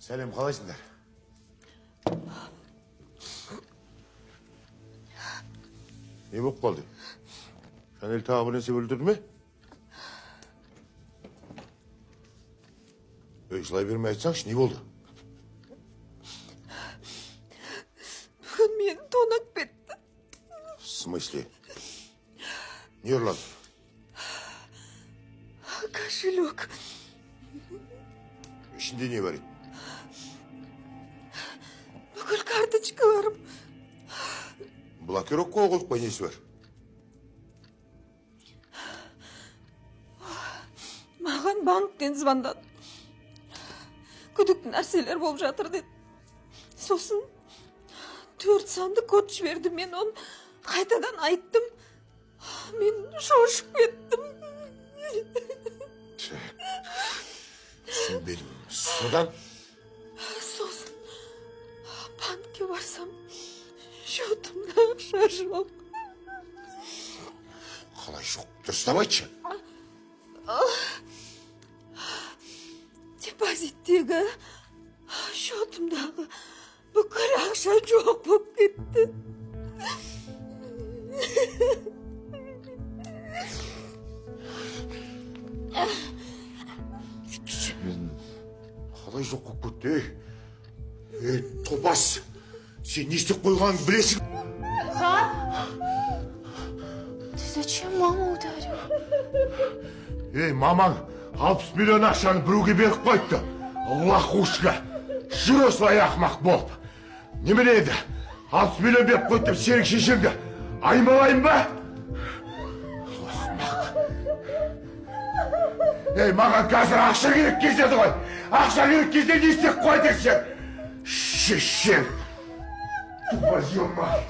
Selim қалайсыңдар? Ne болып қалды? Шанел тағы бір нәрсе өлтірді ме? Жылай бермей айтсаңшы, не болды? Бүгін мені тонап кетті. В смысле? Не ұрлады? Кошелек. İçinde ne var? Бүкіл карточкаларым. Блокировкаға қойып қой, несі бар? Маған банктен звондады. Күдікті нәрселер болып жатыр деді. Сосын 4 санды код жіберді. Мен оны қайтадан айттым. Мен шошып кеттім. Sen benim sodan Сосын банкке барсам, счетымда ақша жоқ. қалай жоқ? Дұрыстап айтшы. Депозиттегі счетымдағы бүкіл ақша жоқ болып кетті. Sen қалай жоқ болып кетті, ей? Топас! Сен не істеп қойғаныңды білесің? Ты зачем маму ударил? Ей, мамаң 60 миллион ақшаны біреуге беріп қойыпты. Лақушка! Жүр осылай ақымақ болып. Немене еді? 60 миллион беріп қойды деп сенің шешеңді аймалайын ба? Ақымақ. Ей, маған қазір ақша керек кездеді ғой. Ақша керек кезде не істеп қойдың сен? Шешең. Твою мать!